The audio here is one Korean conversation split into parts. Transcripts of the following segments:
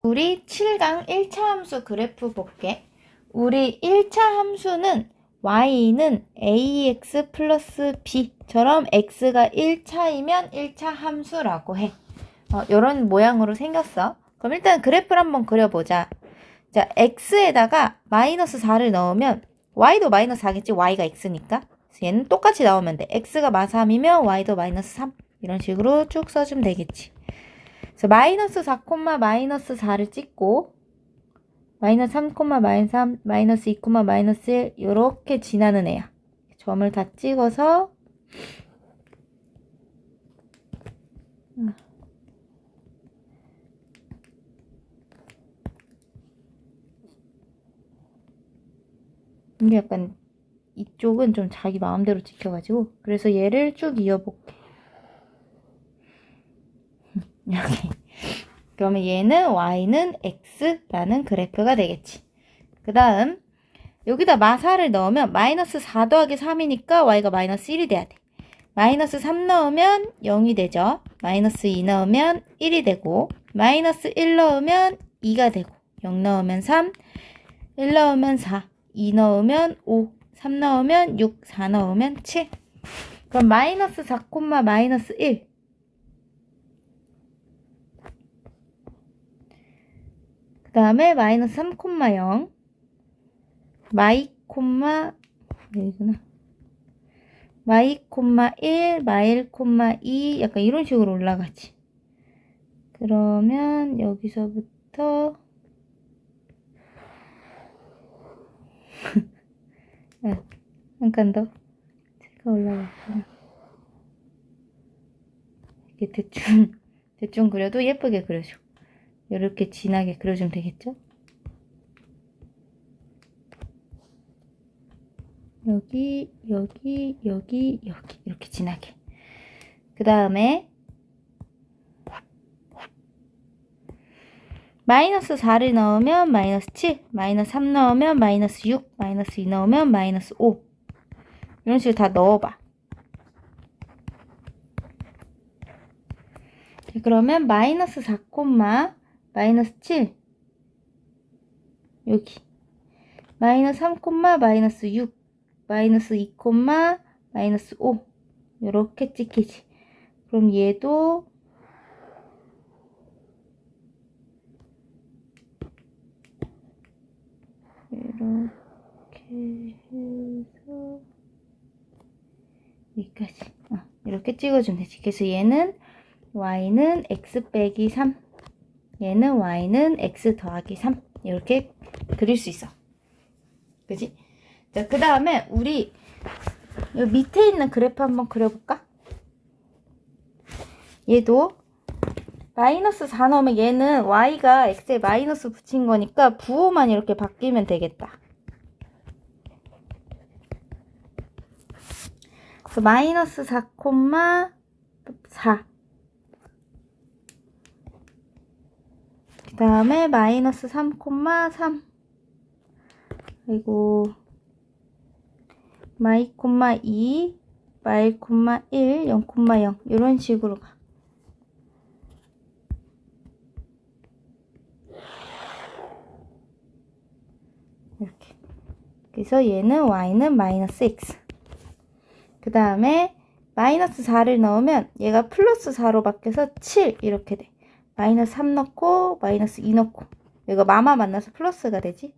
우리 7강 1차 함수 그래프 볼게. 우리 1차 함수는 y는 ax 플러스 b처럼 x가 1차이면 1차 함수라고 해. 이런 모양으로 생겼어. 그럼 일단 그래프를 한번 그려보자. 자, x에다가 마이너스 4를 넣으면 y도 마이너스 4겠지? y가 x니까. 그래서 얘는 똑같이 나오면 돼. x가 3이면 y도 마이너스 3. 이런 식으로 쭉 써주면 되겠지. 그래서 마이너스 4, 마이너스 4를 찍고 마이너스 3, 마이너스 3, 마이너스 2, 마이너스 1 이렇게 지나는 애야. 점을 다 찍어서 이게 약간 이쪽은 좀 자기 마음대로 찍혀가지고 그래서 얘를 쭉 이어볼게. 여기. 그러면 얘는 y는 x라는 그래프가 되겠지. 그 다음 여기다 마사를 넣으면 마이너스 4 더하기 3이니까 y가 마이너스 1이 돼야 돼. 마이너스 3 넣으면 0이 되죠. 마이너스 2 넣으면 1이 되고 마이너스 1 넣으면 2가 되고 0 넣으면 3, 1 넣으면 4, 2 넣으면 5, 3 넣으면 6, 4 넣으면 7. 그럼 마이너스 4, 마이너스 1. 그 다음에 마이너스 3, 0 마이, 여기구나. 마이, 1, 마일, 2 약간 이런 식으로 올라가지. 그러면 여기서부터 잠깐 더 제가 올라갔구나. 이렇게 대충 그려도 예쁘게 그려줘. 이렇게 진하게 그려주면 되겠죠? 여기 이렇게 진하게. 그 다음에 마이너스 4를 넣으면 마이너스 7, 마이너스 3 넣으면 마이너스 6, 마이너스 2 넣으면 마이너스 5 이런 식으로 다 넣어봐. 그러면 마이너스 4, 마이너스 7 여기 마이너스 3, 마이너스 6 마이너스 2, 마이너스 5 이렇게 찍히지. 그럼 얘도 이렇게 해서 여기까지 이렇게 찍어주면 되지. 그래서 얘는 y는 x 빼기 3 얘는 y는 x 더하기 3 이렇게 그릴 수 있어. 그지? 자, 그 다음에 우리 여기 밑에 있는 그래프 한번 그려볼까? 얘도 마이너스 4 넣으면 얘는 y가 x에 마이너스 붙인 거니까 부호만 이렇게 바뀌면 되겠다. 그래서 마이너스 4, 4 그 다음에 마이너스 3, 3 그리고 마이, 2 마일, 1 0, 0 이런 식으로 가. 이렇게. 그래서 얘는 y는 마이너스 x. 그 다음에 마이너스 4를 넣으면 얘가 플러스 4로 바뀌어서 7 이렇게 돼. 마이너스 3 넣고 마이너스 2 넣고 얘가 마마 만나서 플러스가 되지.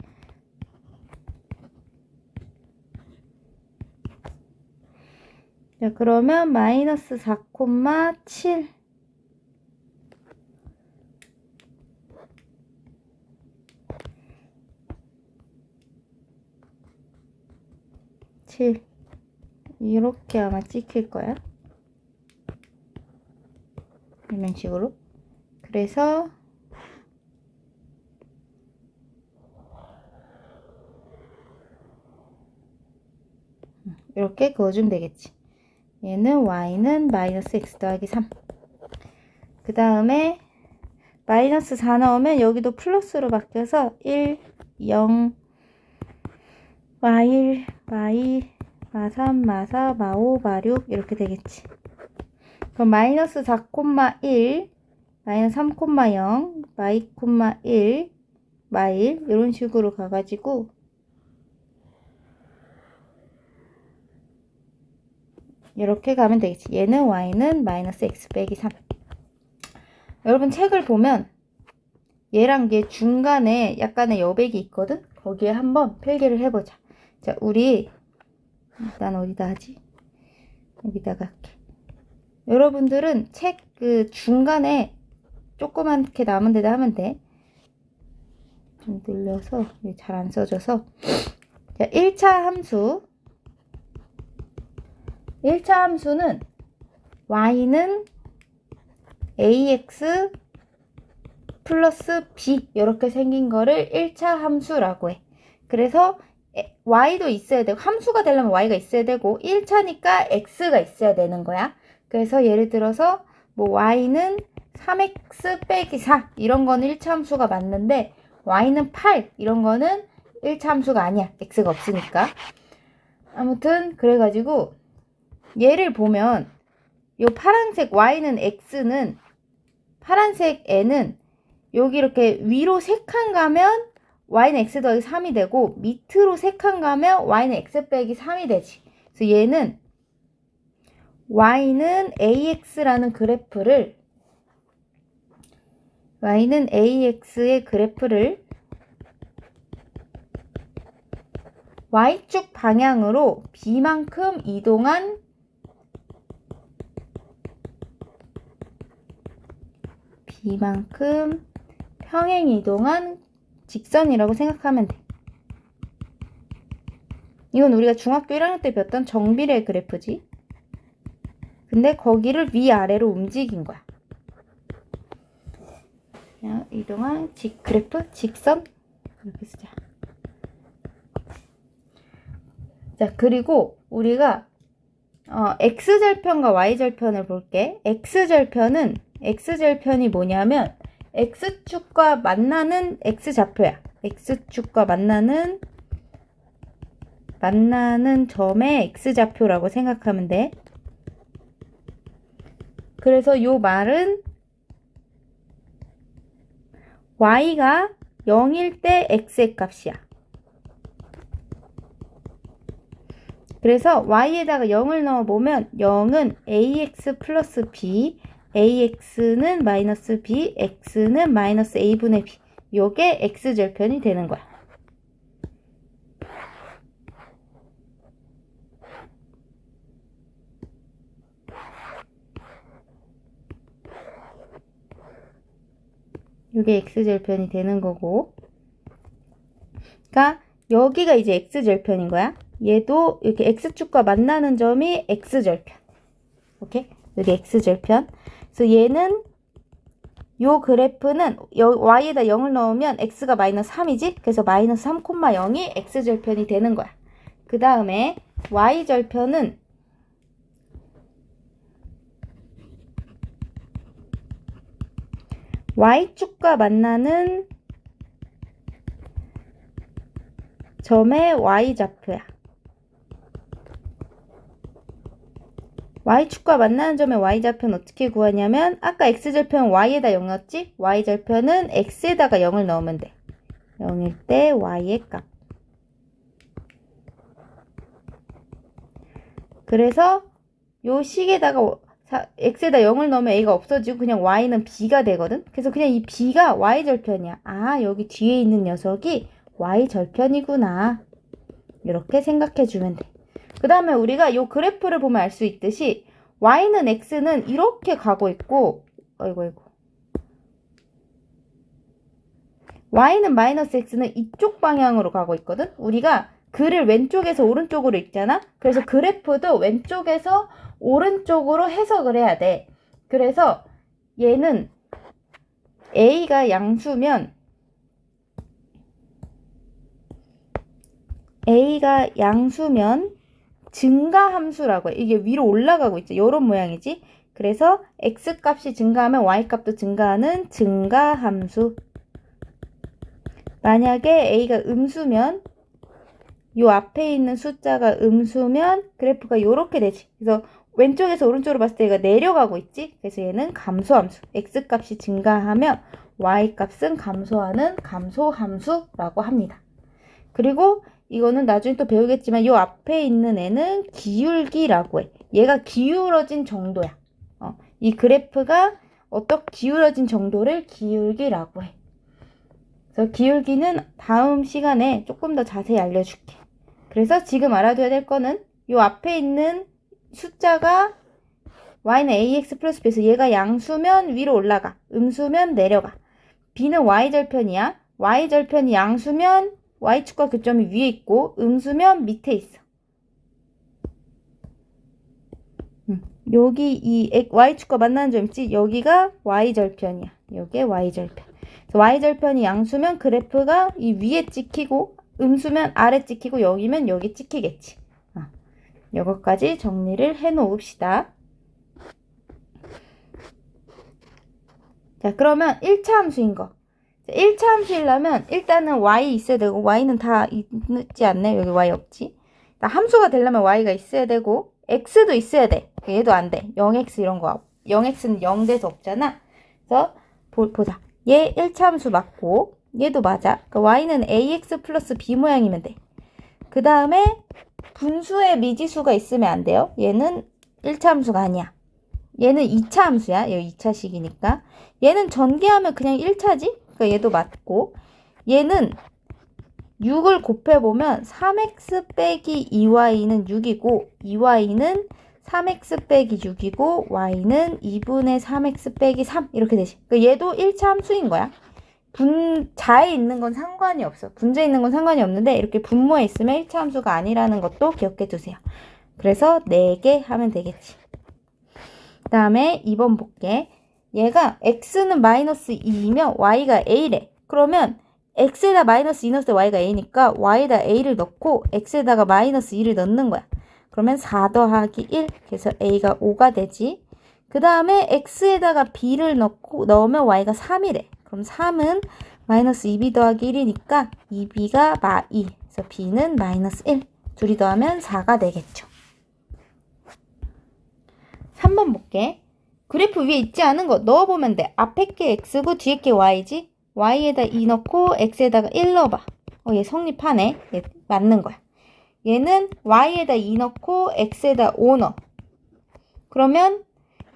자, 그러면 마이너스 4, 7 7 이렇게 아마 찍힐 거야. 이런 식으로. 그래서 이렇게 그어주면 되겠지. 얘는 y는 마이너스 x 더하기 3. 그 다음에 마이너스 4 넣으면 여기도 플러스로 바뀌어서 1, 0, 마일, 마 3, 마 4, 마 5, 마 6 이렇게 되겠지. 그럼 마이너스 4, 1 마이너스 3, 0, 마이, 1, 마일 이런 식으로 가가지고 이렇게 가면 되겠지. 얘는 y는 마이너스 x 빼기 3. 여러분 책을 보면 얘랑 얘 중간에 약간의 여백이 있거든? 거기에 한번 필기를 해보자. 자, 우리 일단 어디다 하지? 여기다가 할게. 여러분들은 책 그 중간에 조그맣게 남은 데다 하면 돼. 좀 늘려서 잘 안 써져서. 자, 1차 함수. 1차 함수는 y는 ax 플러스 b 이렇게 생긴 거를 1차 함수라고 해. 그래서 y도 있어야 되고 함수가 되려면 y가 있어야 되고 1차니까 x가 있어야 되는 거야. 그래서 예를 들어서 뭐 y는 3x 빼기 4 이런 거는 1차 함수가 맞는데 y는 8 이런 거는 1차 함수가 아니야. x가 없으니까. 아무튼 그래가지고 얘를 보면 요 파란색 y는 x는 파란색 n은 여기 이렇게 위로 3칸 가면 y는 x 더하기 3이 되고 밑으로 3칸 가면 y는 x 빼기 3이 되지. 그래서 얘는 y는 ax라는 그래프를 y는 ax의 그래프를 y축 방향으로 b만큼 이동한 b만큼 평행 이동한 직선이라고 생각하면 돼. 이건 우리가 중학교 1학년 때 배웠던 정비례 그래프지. 근데 거기를 위아래로 움직인 거야. 그냥 이동한 그래프, 직선 이렇게 쓰자. 자, 그리고 우리가 x절편과 y절편을 볼게. x절편이 뭐냐면 x축과 만나는 x좌표야. x축과 만나는 점의 x좌표라고 생각하면 돼. 그래서 요 말은 y가 0일 때 x의 값이야. 그래서 y에다가 0을 넣어보면 0은 ax 플러스 b, ax는 마이너스 b, x는 마이너스 a분의 b. 요게 x절편이 되는 거야. 요게 x절편이 되는 거고. 그러니까 여기가 이제 x절편인 거야. 얘도 이렇게 x축과 만나는 점이 x절편. 오케이? 여기 x절편. 그래서 얘는 요 그래프는 y에다 0을 넣으면 x가 마이너스 3이지? 그래서 마이너스 3, 0이 x절편이 되는 거야. 그 다음에 y절편은 y축과 만나는 점의 y좌표야. y축과 만나는 점의 y좌표는 어떻게 구하냐면 아까 x절편은 y에다 0 넣었지? y절편은 x에다가 0을 넣으면 돼. 0일 때 y의 값. 그래서 요 식에다가 x에다 0을 넣으면 a가 없어지고 그냥 y는 b가 되거든? 그래서 그냥 이 b가 y절편이야. 아, 여기 뒤에 있는 녀석이 y절편이구나. 이렇게 생각해주면 돼. 그 다음에 우리가 요 그래프를 보면 알 수 있듯이 y는 x는 이렇게 가고 있고 아이고 y는 마이너스 x는 이쪽 방향으로 가고 있거든. 우리가 글을 왼쪽에서 오른쪽으로 읽잖아. 그래서 그래프도 왼쪽에서 오른쪽으로 해석을 해야 돼. 그래서 얘는 a가 양수면 증가함수라고 해. 이게 위로 올라가고 있죠. 이런 모양이지. 그래서 x값이 증가하면 y값도 증가하는 증가함수. 만약에 a가 음수면 요 앞에 있는 숫자가 음수면 그래프가 요렇게 되지. 그래서 왼쪽에서 오른쪽으로 봤을 때 얘가 내려가고 있지? 그래서 얘는 감소함수. x값이 증가하면 y값은 감소하는 감소함수라고 합니다. 그리고 이거는 나중에 또 배우겠지만 이 앞에 있는 애는 기울기라고 해. 얘가 기울어진 정도야. 이 그래프가 어떻게 기울어진 정도를 기울기라고 해. 그래서 기울기는 다음 시간에 조금 더 자세히 알려줄게. 그래서 지금 알아둬야 될 거는 이 앞에 있는 숫자가 y는 ax 플러스 b에서 얘가 양수면 위로 올라가. 음수면 내려가. b는 y절편이야. y절편이 양수면 y축과 교점이 위에 있고 음수면 밑에 있어. 여기 이 y축과 만나는 점 있지? 여기가 y절편이야. 여기에 y절편. 그래서 y절편이 양수면 그래프가 이 위에 찍히고 음수면 아래 찍히고 여기면 여기 찍히겠지. 이것까지 정리를 해 놓읍시다. 자, 그러면 1차 함수인 거. 1차 함수이려면 일단은 y 있어야 되고 y는 다 있지 않네? 여기 y 없지? 함수가 되려면 y가 있어야 되고 x도 있어야 돼. 얘도 안 돼. 0x 이런 거. 0x는 0 돼서 없잖아. 그래서 보자. 얘 1차 함수 맞고 얘도 맞아. 그러니까 y는 ax 플러스 b 모양이면 돼. 그 다음에 분수에 미지수가 있으면 안 돼요. 얘는 1차 함수가 아니야. 얘는 2차 함수야. 여기 2차식이니까. 얘는 전개하면 그냥 1차지? 그러니까 얘도 맞고. 얘는 6을 곱해보면 3x 빼기 2y는 6이고 2y는 3x 빼기 6이고 y는 2분의 3x 빼기 3 이렇게 되지. 그러니까 얘도 1차 함수인 거야. 분자에 있는 건 상관이 없어. 분자에 있는 건 상관이 없는데 이렇게 분모에 있으면 1차 함수가 아니라는 것도 기억해 두세요. 그래서 4개 하면 되겠지. 그 다음에 2번 볼게. 얘가 x는 마이너스 2이면 y가 a래. 그러면 x에다 마이너스 2 넣었을 때 y가 a니까 y에다 a를 넣고 x에다가 마이너스 2를 넣는 거야. 그러면 4 더하기 1. 그래서 a가 5가 되지. 그 다음에 x에다가 b를 넣으면 y가 3이래. 그럼 3은 마이너스 2b 더하기 1이니까 2b가 마2. 그래서 b는 마이너스 1. 둘이 더하면 4가 되겠죠. 3번 볼게. 그래프 위에 있지 않은 거 넣어보면 돼. 앞에 게 x고 뒤에 게 y지. y에다 2 넣고 x에다가 1 넣어봐. 얘 성립하네. 얘 맞는 거야. 얘는 y에다 2 넣고 x에다 5 넣어. 그러면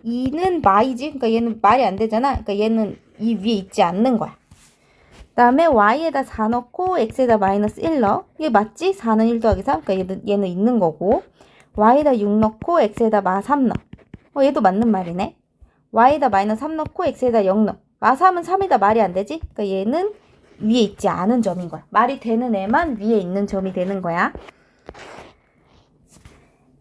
2는 마이지. 그러니까 얘는 말이 안 되잖아. 그러니까 얘는 이 위에 있지 않는 거야. 그 다음에 y에다 4 넣고 x에다 마이너스 1 넣어. 얘 맞지? 4는 1 더하기 3. 그러니까 얘는 있는 거고. y에다 6 넣고 x에다 마 3 넣어. 얘도 맞는 말이네. y에다 마이너스 3 넣고 x에다 0 넣어. 마 3은 3이다 말이 안 되지? 그러니까 얘는 위에 있지 않은 점인 거야. 말이 되는 애만 위에 있는 점이 되는 거야.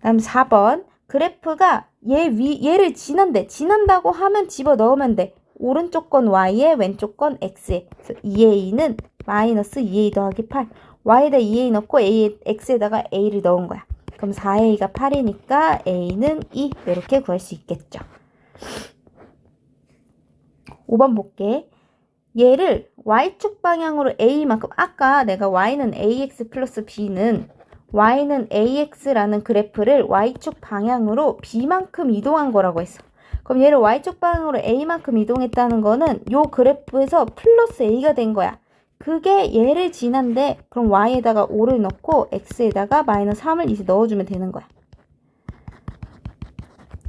다음 4번. 그래프가 얘를 지난다고 하면 집어 넣으면 돼. 오른쪽 건 y에 왼쪽 건 x에. 그래서 2a는 마이너스 2a 더하기 8. y에다 2a 넣고 x에다가 a를 넣은 거야. 그럼 4a가 8이니까 a는 2. 이렇게 구할 수 있겠죠. 5번 볼게. 얘를 y축 방향으로 a만큼 아까 내가 y는 ax 플러스 b는 y는 ax라는 그래프를 y축 방향으로 b만큼 이동한 거라고 했어. 그럼 얘를 y축 방향으로 a만큼 이동했다는 거는 요 그래프에서 플러스 a가 된 거야. 그게 얘를 지난데 그럼 y에다가 5를 넣고 x에다가 마이너스 3을 이제 넣어주면 되는 거야.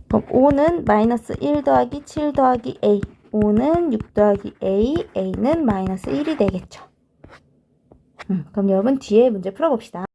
그럼 5는 마이너스 1 더하기 7 더하기 a. 5는 6 더하기 a, a는 마이너스 1이 되겠죠. 그럼 여러분 뒤에 문제 풀어봅시다.